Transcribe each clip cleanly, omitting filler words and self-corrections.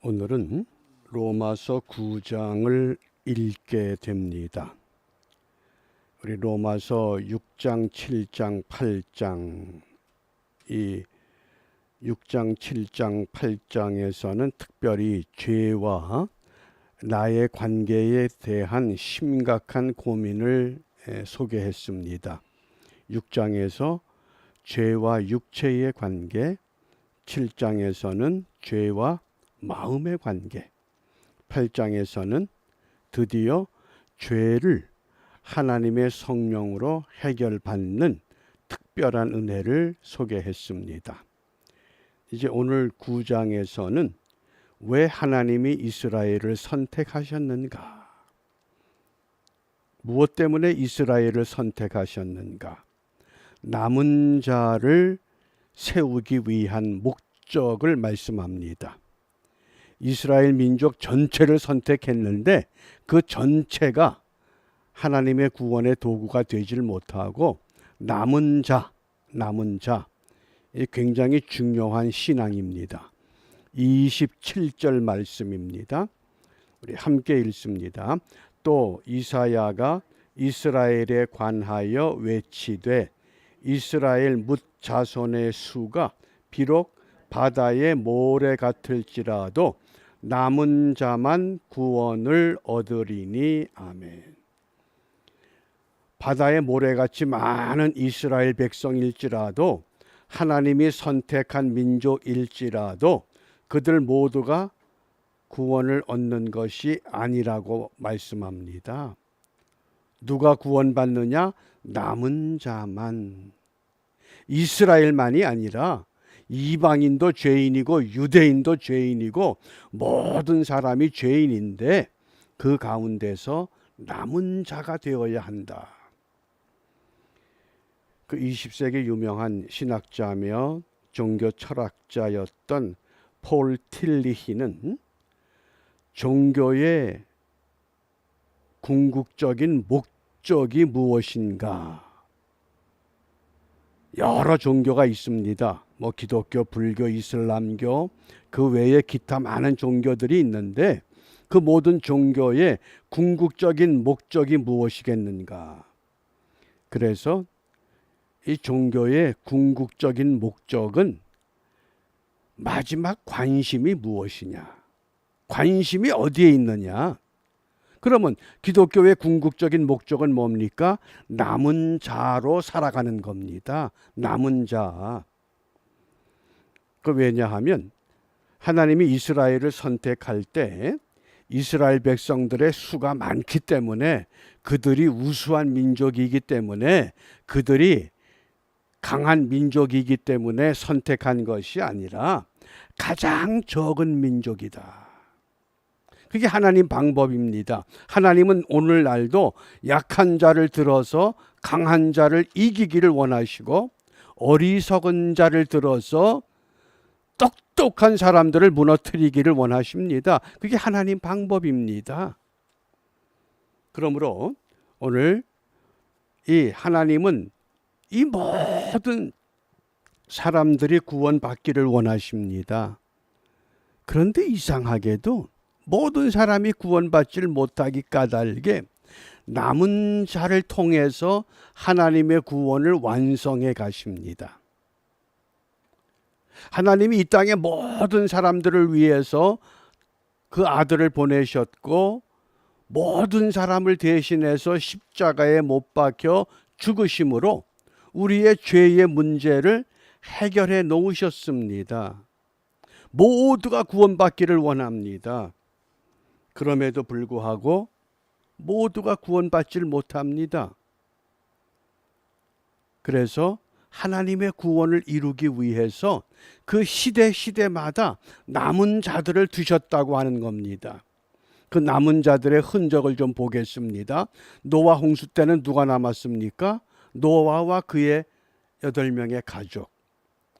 오늘은 로마서 9장을 읽게 됩니다. 우리 로마서 6장, 7장, 8장, 이 6장, 7장, 8장에서는 특별히 죄와 나의 관계에 대한 심각한 고민을 소개했습니다. 6장에서 죄와 육체의 관계, 7장에서는 죄와 마음의 관계, 8장에서는 드디어 죄를 하나님의 성령으로 해결받는 특별한 은혜를 소개했습니다. 이제 오늘 9장에서는 왜 하나님이 이스라엘을 선택하셨는가? 무엇 때문에 이스라엘을 선택하셨는가? 남은 자를 세우기 위한 목적을 말씀합니다. 이스라엘 민족 전체를 선택했는데 그 전체가 하나님의 구원의 도구가 되질 못하고 남은 자, 굉장히 중요한 신앙입니다. 27절 말씀입니다. 우리 함께 읽습니다. 또 이사야가 이스라엘에 관하여 외치되 이스라엘 뭇 자손의 수가 비록 바다의 모래 같을지라도 남은 자만 구원을 얻으리니. 아멘. 바다의 모래같이 많은 이스라엘 백성일지라도, 하나님이 선택한 민족일지라도 그들 모두가 구원을 얻는 것이 아니라고 말씀합니다. 누가 구원받느냐? 남은 자만. 이스라엘만이 아니라 이방인도 죄인이고 유대인도 죄인이고 모든 사람이 죄인인데 그 가운데서 남은 자가 되어야 한다. 그 20세기 유명한 신학자며 종교 철학자였던 폴 틸리히는 종교의 궁극적인 목적이 무엇인가? 여러 종교가 있습니다. 기독교, 불교, 이슬람교, 그 외에 기타 많은 종교들이 있는데 그 모든 종교의 궁극적인 목적이 무엇이겠는가? 그래서 이 종교의 궁극적인 목적은 마지막 관심이 무엇이냐? 관심이 어디에 있느냐? 그러면 기독교의 궁극적인 목적은 뭡니까? 남은 자로 살아가는 겁니다. 남은 자. 왜냐하면 하나님이 이스라엘을 선택할 때 이스라엘 백성들의 수가 많기 때문에, 그들이 우수한 민족이기 때문에, 그들이 강한 민족이기 때문에 선택한 것이 아니라 가장 적은 민족이다. 그게 하나님 방법입니다. 하나님은 오늘날도 약한 자를 들어서 강한 자를 이기기를 원하시고, 어리석은 자를 들어서 똑똑한 사람들을 무너뜨리기를 원하십니다. 그게 하나님 방법입니다. 그러므로 오늘 이 하나님은 이 모든 사람들이 구원받기를 원하십니다. 그런데 이상하게도 모든 사람이 구원받지를 못하기 까닭에 남은 자를 통해서 하나님의 구원을 완성해 가십니다. 하나님이 이 땅의 모든 사람들을 위해서 그 아들을 보내셨고, 모든 사람을 대신해서 십자가에 못 박혀 죽으심으로 우리의 죄의 문제를 해결해 놓으셨습니다. 모두가 구원받기를 원합니다. 그럼에도 불구하고 모두가 구원받지를 못합니다. 그래서 하나님의 구원을 이루기 위해서 그 시대마다 남은 자들을 두셨다고 하는 겁니다. 그 남은 자들의 흔적을 좀 보겠습니다. 노아 홍수 때는 누가 남았습니까? 노아와 그의 8명의 가족.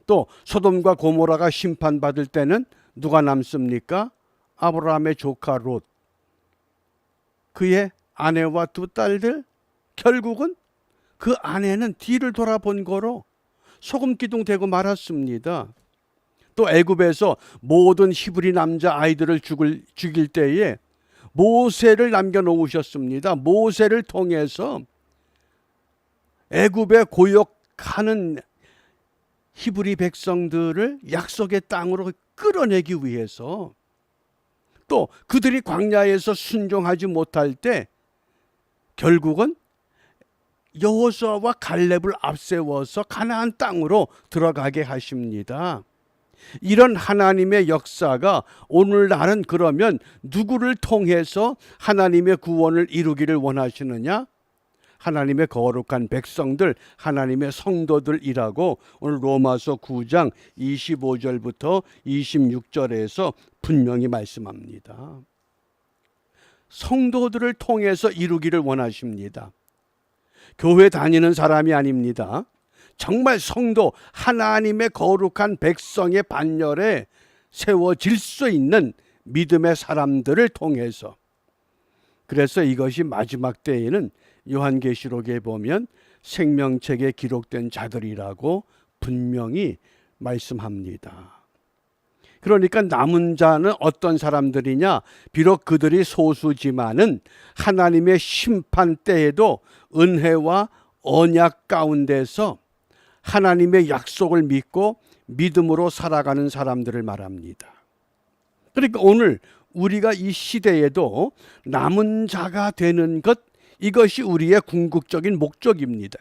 또 소돔과 고모라가 심판받을 때는 누가 남습니까? 아브라함의 조카 롯, 그의 아내와 2 딸들. 결국은 그 아내는 뒤를 돌아본 거로 소금 기둥 되고 말았습니다. 또 애굽에서 모든 히브리 남자 아이들을 죽일 때에 모세를 남겨놓으셨습니다. 모세를 통해서 애굽에 고역하는 히브리 백성들을 약속의 땅으로 끌어내기 위해서, 또 그들이 광야에서 순종하지 못할 때 결국은 여호수아와 갈렙을 앞세워서 가나안 땅으로 들어가게 하십니다. 이런 하나님의 역사가 오늘날은 그러면 누구를 통해서 하나님의 구원을 이루기를 원하시느냐? 하나님의 거룩한 백성들, 하나님의 성도들이라고 오늘 로마서 9장 25절부터 26절에서 분명히 말씀합니다. 성도들을 통해서 이루기를 원하십니다. 교회 다니는 사람이 아닙니다. 정말 성도, 하나님의 거룩한 백성의 반열에 세워질 수 있는 믿음의 사람들을 통해서. 그래서 이것이 마지막 때에는 요한계시록에 보면 생명책에 기록된 자들이라고 분명히 말씀합니다. 그러니까 남은 자는 어떤 사람들이냐? 비록 그들이 소수지만은 하나님의 심판 때에도 은혜와 언약 가운데서 하나님의 약속을 믿고 믿음으로 살아가는 사람들을 말합니다. 그러니까 오늘 우리가 이 시대에도 남은 자가 되는 것, 이것이 우리의 궁극적인 목적입니다.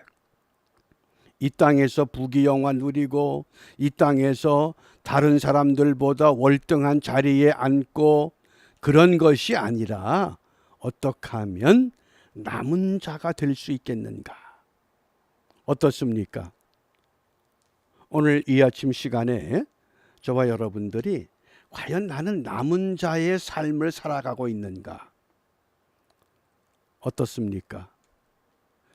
이 땅에서 부귀영화 누리고 이 땅에서 다른 사람들보다 월등한 자리에 앉고 그런 것이 아니라 어떻게 하면 남은 자가 될 수 있겠는가? 어떻습니까? 오늘 이 아침 시간에 저와 여러분들이 과연 나는 남은 자의 삶을 살아가고 있는가? 어떻습니까?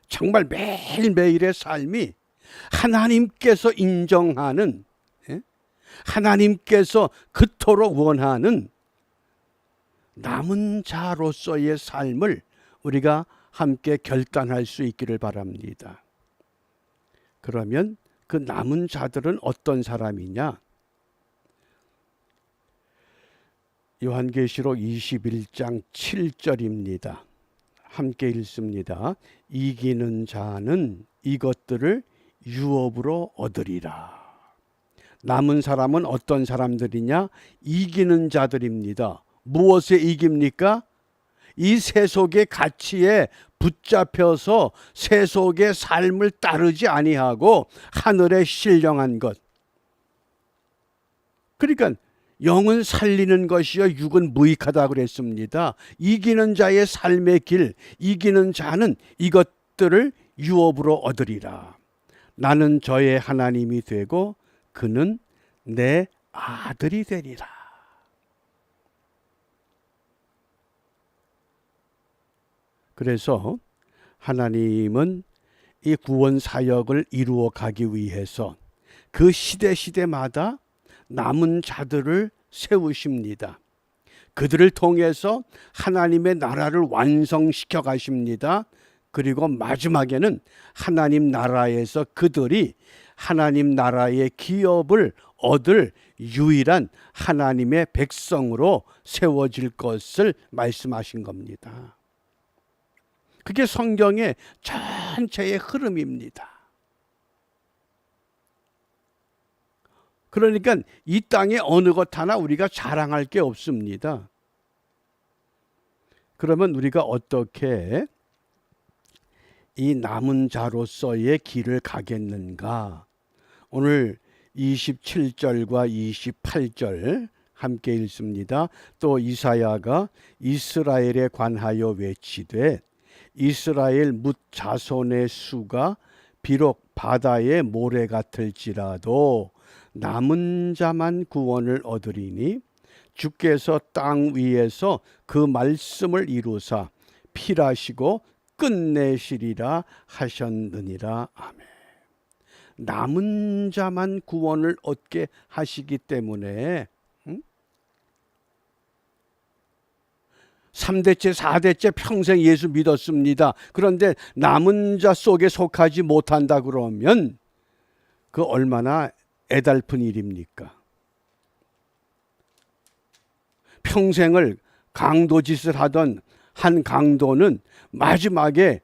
정말 매일매일의 삶이 하나님께서 인정하는, 하나님께서 그토록 원하는 남은 자로서의 삶을 우리가 함께 결단할 수 있기를 바랍니다. 그러면 그 남은 자들은 어떤 사람이냐? 요한계시록 21장 7절입니다. 함께 읽습니다. 이기는 자는 이것들을 유업으로 얻으리라. 남은 사람은 어떤 사람들이냐? 이기는 자들입니다. 무엇에 이깁니까? 이 세속의 가치에 붙잡혀서 세속의 삶을 따르지 아니하고 하늘에 신령한 것. 그러니까 영은 살리는 것이요 육은 무익하다 그랬습니다. 이기는 자의 삶의 길, 이기는 자는 이것들을 유업으로 얻으리라. 나는 저의 하나님이 되고 그는 내 아들이 되리라. 그래서 하나님은 이 구원 사역을 이루어 가기 위해서 그 시대마다 남은 자들을 세우십니다. 그들을 통해서 하나님의 나라를 완성시켜 가십니다. 그리고 마지막에는 하나님 나라에서 그들이 하나님 나라의 기업을 얻을 유일한 하나님의 백성으로 세워질 것을 말씀하신 겁니다. 그게 성경의 전체의 흐름입니다. 그러니까 이 땅에 어느 것 하나 우리가 자랑할 게 없습니다. 그러면 우리가 어떻게 이 남은 자로서의 길을 가겠는가? 오늘 27절과 28절 함께 읽습니다. 또 이사야가 이스라엘에 관하여 외치되 이스라엘 뭇 자손의 수가 비록 바다의 모래 같을지라도 남은 자만 구원을 얻으리니 주께서 땅 위에서 그 말씀을 이루사 필하시고 끝내시리라 하셨느니라. 아멘. 남은 자만 구원을 얻게 하시기 때문에 3대째 4대째 평생 예수 믿었습니다. 그런데 남은 자 속에 속하지 못한다 그러면 그 얼마나 애달픈 일입니까? 평생을 강도짓을 하던 한 강도는 마지막에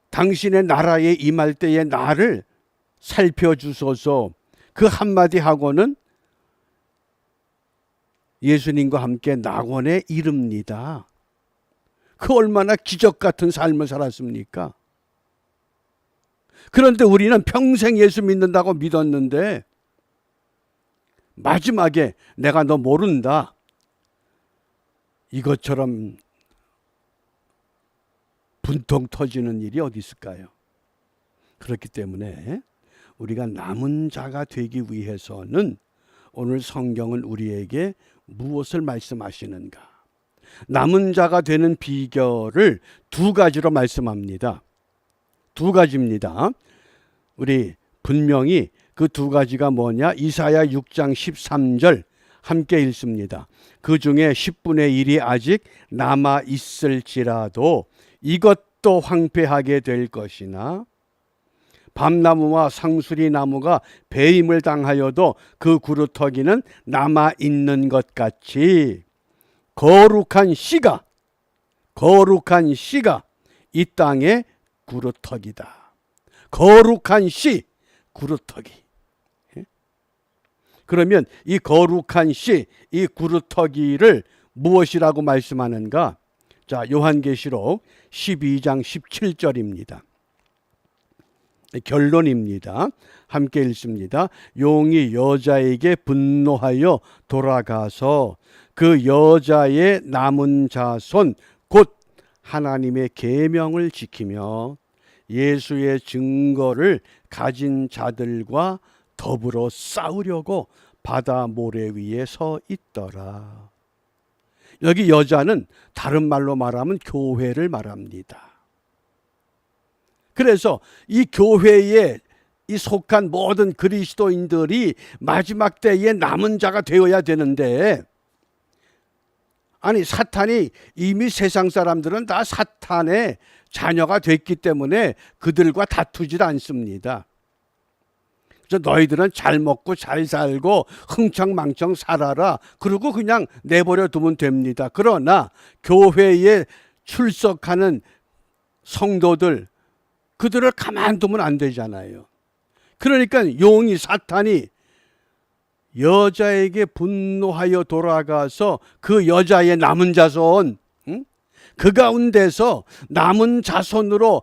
당신의 나라에 임할 때에 나를 살펴주소서 그 한마디 하고는 예수님과 함께 낙원에 이릅니다. 그 얼마나 기적 같은 삶을 살았습니까? 그런데 우리는 평생 예수 믿는다고 믿었는데 마지막에 내가 너 모른다, 이것처럼 분통 터지는 일이 어디 있을까요? 그렇기 때문에 우리가 남은 자가 되기 위해서는 오늘 성경은 우리에게 무엇을 말씀하시는가? 남은 자가 되는 비결을 두 가지로 말씀합니다. 두 가지입니다. 우리 분명히 그 두 가지가 뭐냐? 이사야 6장 13절 함께 읽습니다. 그 중에 10분의 1이 아직 남아 있을지라도 이것도 황폐하게 될 것이나 밤나무와 상수리 나무가 배임을 당하여도 그 구루터기는 남아 있는 것 같이 거룩한 씨가 이 땅의 구루터기다. 거룩한 씨, 구루터기. 그러면 이 거룩한 씨, 이 구루터기를 무엇이라고 말씀하는가? 자, 요한계시록 12장 17절입니다. 결론입니다. 함께 읽습니다. 용이 여자에게 분노하여 돌아가서 그 여자의 남은 자손 곧 하나님의 계명을 지키며 예수의 증거를 가진 자들과 더불어 싸우려고 바다 모래 위에 서 있더라. 여기 여자는 다른 말로 말하면 교회를 말합니다. 그래서 이 교회에 이 속한 모든 그리스도인들이 마지막 때에 남은 자가 되어야 되는데, 아니 사탄이 이미 세상 사람들은 다 사탄의 자녀가 됐기 때문에 그들과 다투질 않습니다. 그래서 너희들은 잘 먹고 잘 살고 흥청망청 살아라, 그리고 그냥 내버려 두면 됩니다. 그러나 교회에 출석하는 성도들, 그들을 가만두면 안 되잖아요. 그러니까 용이, 사탄이 여자에게 분노하여 돌아가서 그 여자의 남은 자손, 그 가운데서 남은 자손으로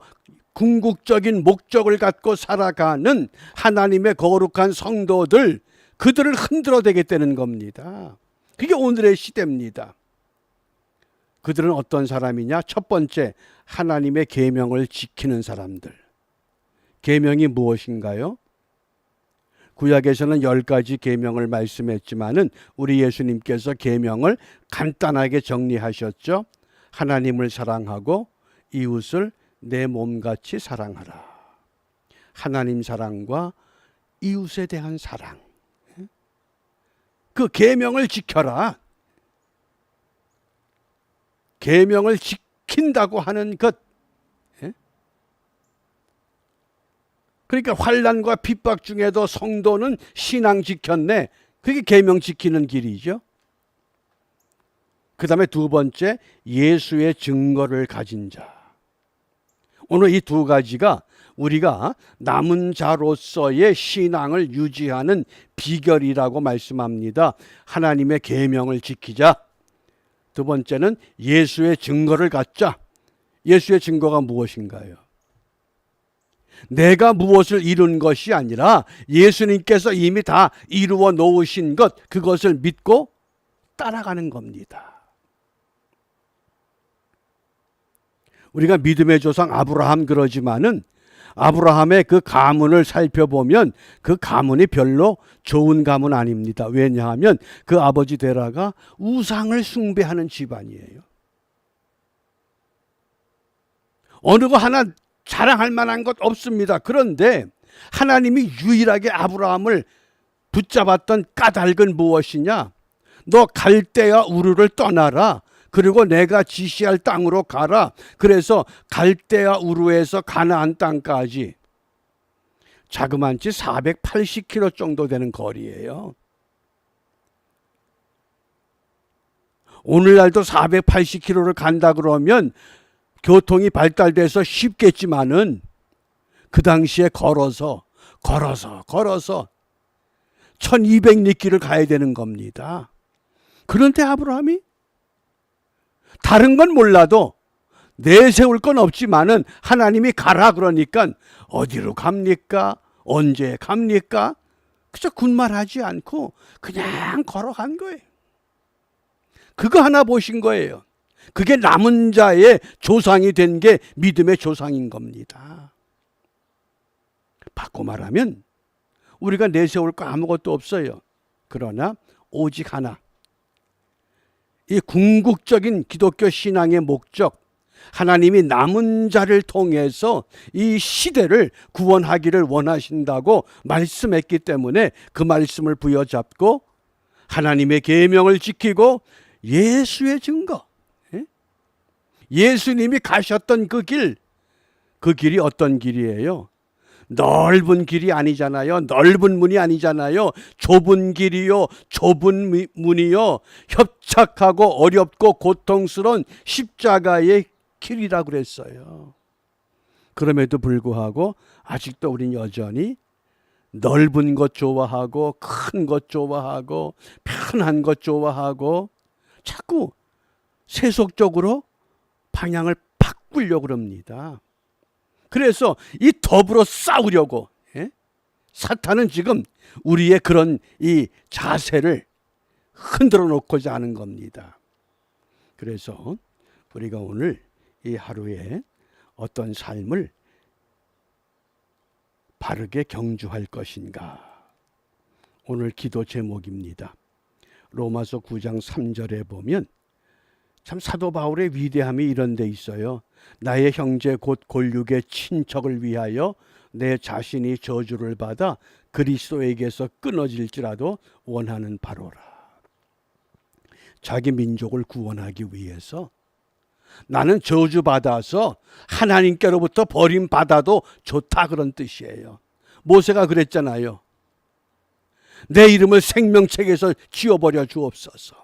궁극적인 목적을 갖고 살아가는 하나님의 거룩한 성도들, 그들을 흔들어 대겠다는 겁니다. 그게 오늘의 시대입니다. 그들은 어떤 사람이냐? 첫 번째, 하나님의 계명을 지키는 사람들. 계명이 무엇인가요? 구약에서는 10가지 계명을 말씀했지만은 우리 예수님께서 계명을 간단하게 정리하셨죠. 하나님을 사랑하고 이웃을 내 몸같이 사랑하라. 하나님 사랑과 이웃에 대한 사랑. 그 계명을 지켜라. 계명을 지킨다고 하는 것. 그러니까 환난과 핍박 중에도 성도는 신앙 지켰네. 그게 계명 지키는 길이죠. 그 다음에 두 번째, 예수의 증거를 가진 자. 오늘 이 두 가지가 우리가 남은 자로서의 신앙을 유지하는 비결이라고 말씀합니다. 하나님의 계명을 지키자. 두 번째는 예수의 증거를 갖자. 예수의 증거가 무엇인가요? 내가 무엇을 이룬 것이 아니라 예수님께서 이미 다 이루어 놓으신 것, 그것을 믿고 따라가는 겁니다. 우리가 믿음의 조상 아브라함 그러지만은 아브라함의 그 가문을 살펴보면 그 가문이 별로 좋은 가문 아닙니다. 왜냐하면 그 아버지 데라가 우상을 숭배하는 집안이에요. 어느 거 하나 자랑할 만한 것 없습니다. 그런데 하나님이 유일하게 아브라함을 붙잡았던 까닭은 무엇이냐? 너 갈대아 우르를 떠나라. 그리고 내가 지시할 땅으로 가라. 그래서 갈대아 우르에서 가나안 땅까지 자그만치 480km 정도 되는 거리예요. 오늘날도 480km를 간다 그러면 교통이 발달돼서 쉽겠지만은 그 당시에 걸어서 1200리길을 가야 되는 겁니다. 그런데 아브라함이 다른 건 몰라도 내세울 건 없지만은 하나님이 가라 그러니까 어디로 갑니까? 언제 갑니까? 그저 군말하지 않고 그냥 걸어간 거예요. 그거 하나 보신 거예요. 그게 남은 자의 조상이 된 게 믿음의 조상인 겁니다. 바꿔 말하면 우리가 내세울 거 아무것도 없어요. 그러나 오직 하나, 이 궁극적인 기독교 신앙의 목적, 하나님이 남은 자를 통해서 이 시대를 구원하기를 원하신다고 말씀했기 때문에 그 말씀을 부여잡고 하나님의 계명을 지키고 예수의 증거, 예수님이 가셨던 그 길이 어떤 길이에요? 넓은 길이 아니잖아요. 넓은 문이 아니잖아요. 좁은 길이요, 좁은 문이요, 협착하고 어렵고 고통스러운 십자가의 길이라고 그랬어요. 그럼에도 불구하고 아직도 우린 여전히 넓은 것 좋아하고 큰 것 좋아하고 편한 것 좋아하고 자꾸 세속적으로 방향을 바꾸려고 그럽니다. 그래서 이 더불어 싸우려고 사탄은 지금 우리의 그런 이 자세를 흔들어 놓고자 하는 겁니다. 그래서 우리가 오늘 이 하루에 어떤 삶을 바르게 경주할 것인가? 오늘 기도 제목입니다. 로마서 9장 3절에 보면 참 사도 바울의 위대함이 이런 데 있어요. 나의 형제 곧 골육의 친척을 위하여 내 자신이 저주를 받아 그리스도에게서 끊어질지라도 원하는 바로라. 자기 민족을 구원하기 위해서 나는 저주받아서 하나님께로부터 버림받아도 좋다, 그런 뜻이에요. 모세가 그랬잖아요. 내 이름을 생명책에서 지워버려 주옵소서.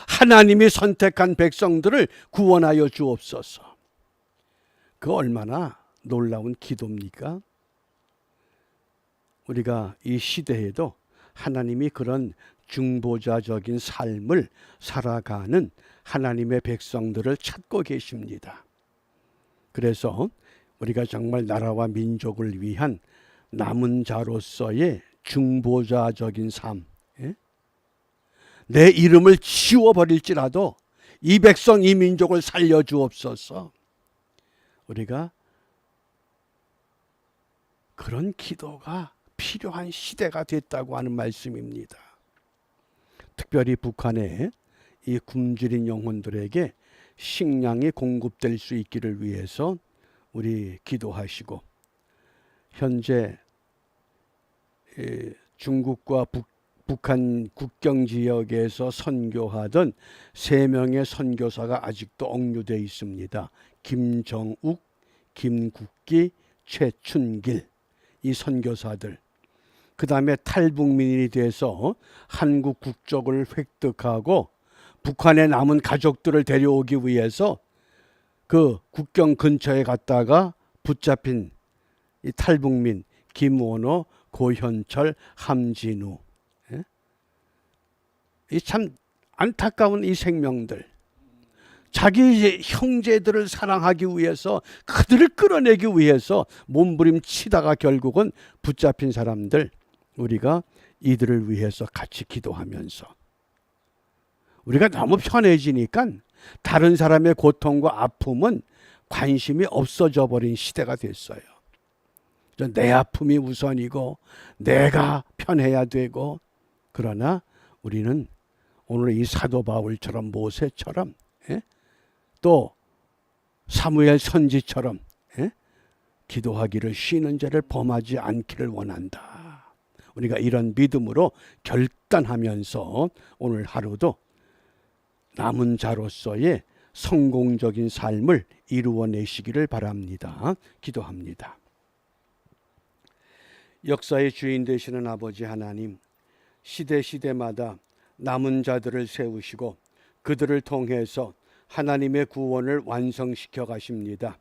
하나님이 선택한 백성들을 구원하여 주옵소서. 그 얼마나 놀라운 기도입니까? 우리가 이 시대에도 하나님이 그런 중보자적인 삶을 살아가는 하나님의 백성들을 찾고 계십니다. 그래서 우리가 정말 나라와 민족을 위한 남은 자로서의 중보자적인 삶, 내 이름을 지워버릴지라도 이 백성 이 민족을 살려주옵소서. 우리가 그런 기도가 필요한 시대가 됐다고 하는 말씀입니다. 특별히 북한의 이 굶주린 영혼들에게 식량이 공급될 수 있기를 위해서 우리 기도하시고, 현재 중국과 북한 국경 지역에서 선교하던 3명의 선교사가 아직도 억류되어 있습니다. 김정욱, 김국기, 최춘길, 이 선교사들. 그 다음에 탈북민이 돼서 한국 국적을 획득하고 북한에 남은 가족들을 데려오기 위해서 그 국경 근처에 갔다가 붙잡힌 이 탈북민 김원호, 고현철, 함진우. 이 참 안타까운 이 생명들, 자기 형제들을 사랑하기 위해서, 그들을 끌어내기 위해서 몸부림치다가 결국은 붙잡힌 사람들, 우리가 이들을 위해서 같이 기도하면서, 우리가 너무 편해지니까 다른 사람의 고통과 아픔은 관심이 없어져 버린 시대가 됐어요. 내 아픔이 우선이고 내가 편해야 되고. 그러나 우리는 오늘 이 사도 바울처럼, 모세처럼, 또 사무엘 선지처럼 기도하기를 쉬는 죄를 범하지 않기를 원한다. 우리가 이런 믿음으로 결단하면서 오늘 하루도 남은 자로서의 성공적인 삶을 이루어내시기를 바랍니다. 기도합니다. 역사의 주인 되시는 아버지 하나님, 시대마다 남은 자들을 세우시고 그들을 통해서 하나님의 구원을 완성시켜 가십니다.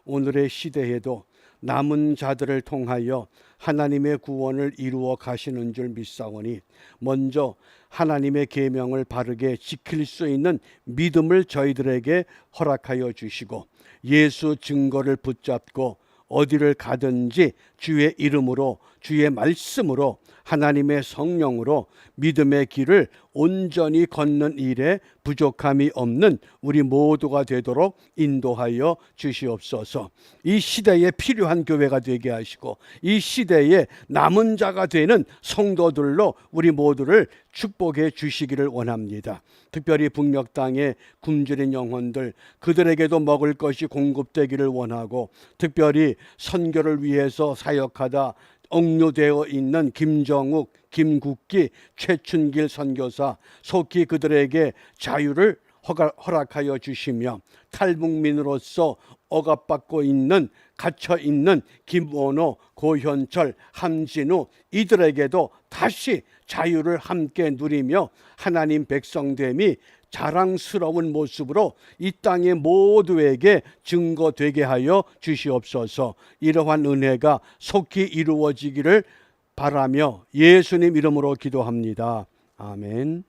오늘의 시대에도 남은 자들을 통하여 하나님의 구원을 이루어 가시는 줄 믿사오니 먼저 하나님의 계명을 바르게 지킬 수 있는 믿음을 저희들에게 허락하여 주시고 예수 증거를 붙잡고 어디를 가든지 주의 이름으로 주의 말씀으로 하나님의 성령으로 믿음의 길을 온전히 걷는 일에 부족함이 없는 우리 모두가 되도록 인도하여 주시옵소서. 이 시대에 필요한 교회가 되게 하시고 이 시대에 남은 자가 되는 성도들로 우리 모두를 축복해 주시기를 원합니다. 특별히 북녘 땅에 굶주린 영혼들, 그들에게도 먹을 것이 공급되기를 원하고 특별히 선교를 위해서 사역하다 억류되어 있는 김정욱, 김국기, 최춘길 선교사 속히 그들에게 자유를 허락하여 주시며 탈북민으로서 억압받고 있는 갇혀 있는 김원호, 고현철, 함진우 이들에게도 다시 자유를 함께 누리며 하나님 백성됨이 자랑스러운 모습으로 이 땅의 모두에게 증거되게 하여 주시옵소서. 이러한 은혜가 속히 이루어지기를 바라며 예수님 이름으로 기도합니다. 아멘.